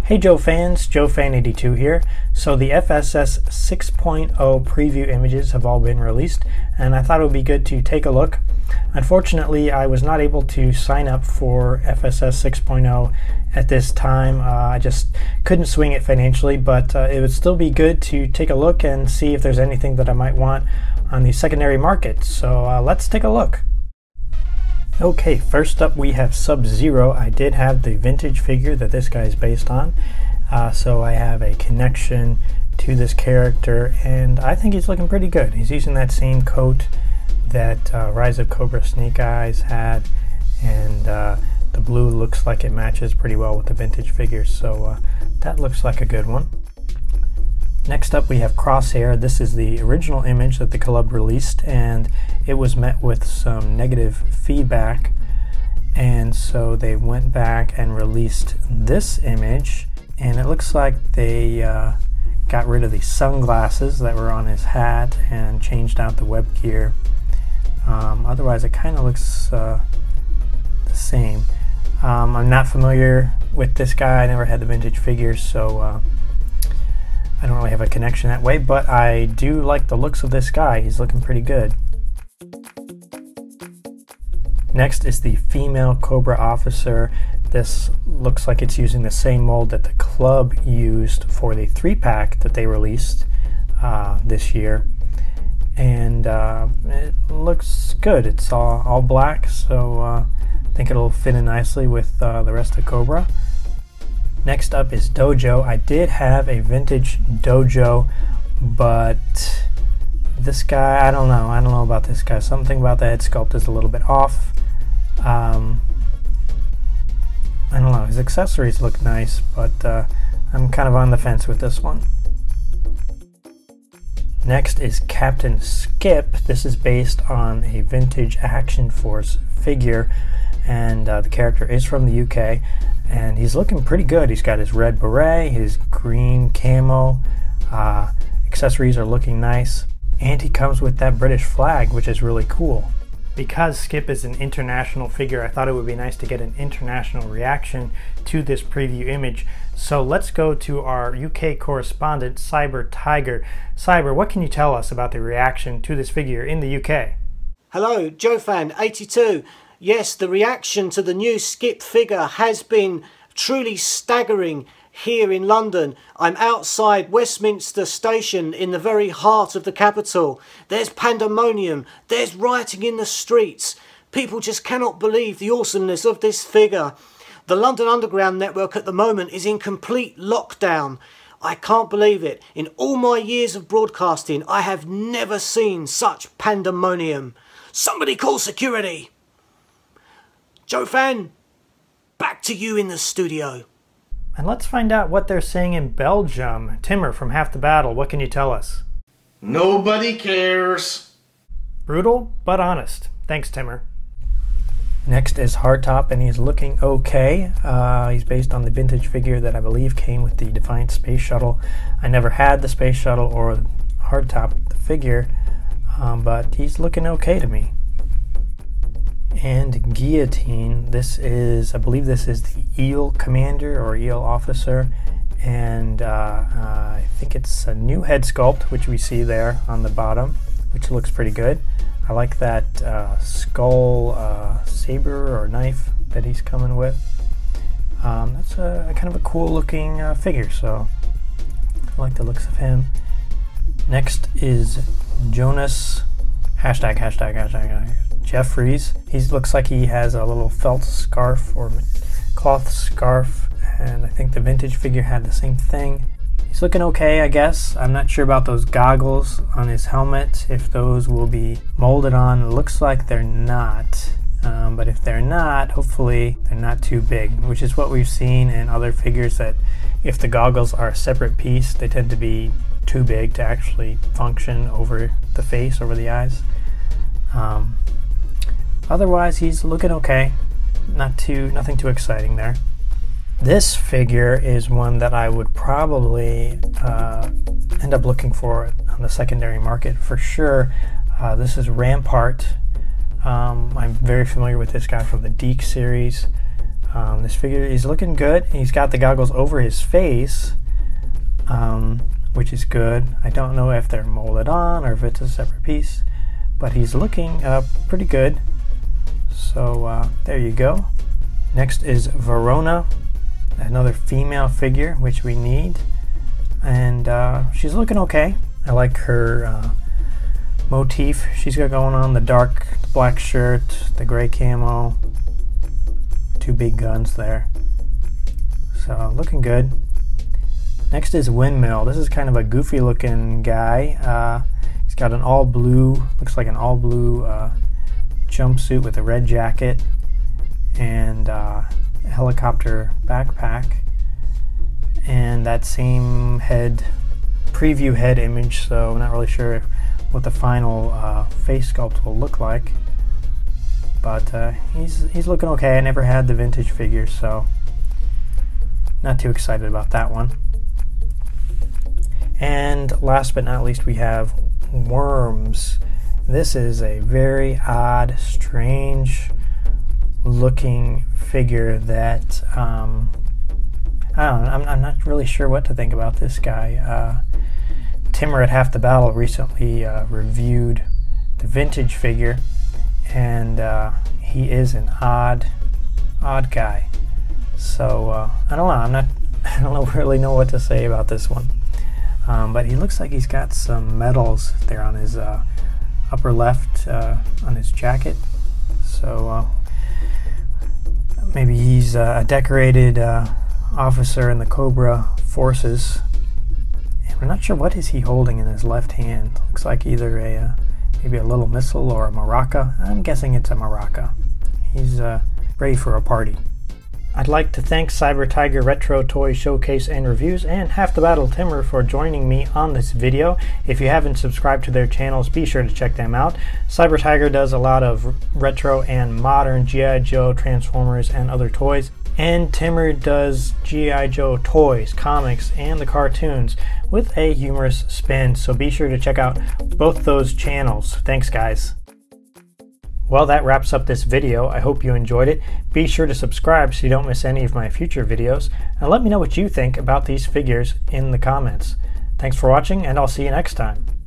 Hey Joe fans, JoeFan82 here. So the FSS 6.0 preview images have all been released, and I thought it would be good to take a look. Unfortunately, I was not able to sign up for FSS 6.0 at this time. I just couldn't swing it financially, but it would still be good to take a look and see if there's anything that I might want on the secondary market. So let's take a look. Okay, first up we have Sub-Zero. I did have the vintage figure that this guy is based on, so I have a connection to this character, and I think he's looking pretty good. He's using that same coat that Rise of Cobra Snake Eyes had, and the blue looks like it matches pretty well with the vintage figure, so that looks like a good one. Next up we have Crosshair. This is the original image that the club released, and it was met with some negative feedback, and so they went back and released this image, and it looks like they got rid of the sunglasses that were on his hat and changed out the web gear. Otherwise it kind of looks the same. I'm not familiar with this guy. I never had the vintage figures, so I don't really have a connection that way, but I do like the looks of this guy. He's looking pretty good. Next is the female Cobra officer. This looks like it's using the same mold that the club used for the 3-pack that they released this year. And it looks good. It's all black, so I think it'll fit in nicely with the rest of Cobra. Next up is Dojo. I did have a vintage Dojo, but this guy, I don't know about this guy. Something about the head sculpt is a little bit off. I don't know, his accessories look nice, but I'm kind of on the fence with this one. Next is Captain Skip. This is based on a vintage Action Force figure, and the character is from the UK, and he's looking pretty good. He's got his red beret, his green camo, accessories are looking nice, and he comes with that British flag, which is really cool. Because Skip is an international figure, I thought it would be nice to get an international reaction to this preview image. So let's go to our UK correspondent, Cyber Tiger. Cyber, what can you tell us about the reaction to this figure in the UK? Hello, JoeFan82. Yes, the reaction to the new Skip figure has been truly staggering here in London. I'm outside Westminster Station in the very heart of the capital. There's pandemonium, there's rioting in the streets. People just cannot believe the awesomeness of this figure. The London Underground network at the moment is in complete lockdown. I can't believe it. In all my years of broadcasting, I have never seen such pandemonium. Somebody call security! JoeFan, back to you in the studio. And let's find out what they're saying in Belgium. Timmer from Half the Battle, what can you tell us? Nobody cares. Brutal, but honest. Thanks, Timmer. Next is Hardtop, and he's looking okay. He's based on the vintage figure that I believe came with the Defiant Space Shuttle. I never had the Space Shuttle or Hardtop, the figure, but he's looking okay to me. And Guillotine, I believe this is the Eel Commander or Eel Officer, and I think it's a new head sculpt, which we see there on the bottom, which looks pretty good. I like that skull saber or knife that he's coming with. That's a kind of a cool looking figure, so I like the looks of him. Next is Jonas, hashtag Jeffries. He looks like he has a little felt scarf or cloth scarf, and I think the vintage figure had the same thing. He's looking okay, I guess. I'm not sure about those goggles on his helmet, if those will be molded on. It looks like they're not, but if they're not, hopefully they're not too big, which is what we've seen in other figures, that if the goggles are a separate piece, they tend to be too big to actually function over the face, over the eyes. Otherwise, he's looking okay. Nothing too exciting there. This figure is one that I would probably end up looking for on the secondary market for sure. This is Rampart. I'm very familiar with this guy from the Deke series. This figure is looking good. He's got the goggles over his face, which is good. I don't know if they're molded on or if it's a separate piece, but he's looking pretty good. So there you go. Next is Verona, another female figure, which we need. And she's looking okay. I like her motif she's got going on, the dark black shirt, the gray camo, two big guns there. So looking good. Next is Windmill. This is kind of a goofy looking guy. He's got an all blue, looks like an all blue jumpsuit with a red jacket and a helicopter backpack, and that same head, preview head image, so I'm not really sure what the final face sculpt will look like, but he's looking okay. I never had the vintage figure, so not too excited about that one. And last but not least, we have Worms. This is a very odd, strange looking figure that I don't know, I'm not really sure what to think about this guy. Timmer at Half the Battle recently reviewed the vintage figure, and he is an odd guy. So I don't know. I don't really know what to say about this one. But he looks like he's got some medals there on his upper left on his jacket. So maybe he's a decorated officer in the Cobra forces. I'm not sure what is he holding in his left hand. Looks like either a maybe a little missile or a maraca. I'm guessing it's a maraca. He's ready for a party. I'd like to thank Cyber Tiger Retro Toy Showcase and Reviews and Half the Battle Timmer for joining me on this video. If you haven't subscribed to their channels, be sure to check them out. Cyber Tiger does a lot of retro and modern G.I. Joe, Transformers, and other toys. And Timmer does G.I. Joe toys, comics, and the cartoons with a humorous spin, so be sure to check out both those channels. Thanks, guys. Well, that wraps up this video. I hope you enjoyed it. Be sure to subscribe so you don't miss any of my future videos, and let me know what you think about these figures in the comments. Thanks for watching, and I'll see you next time.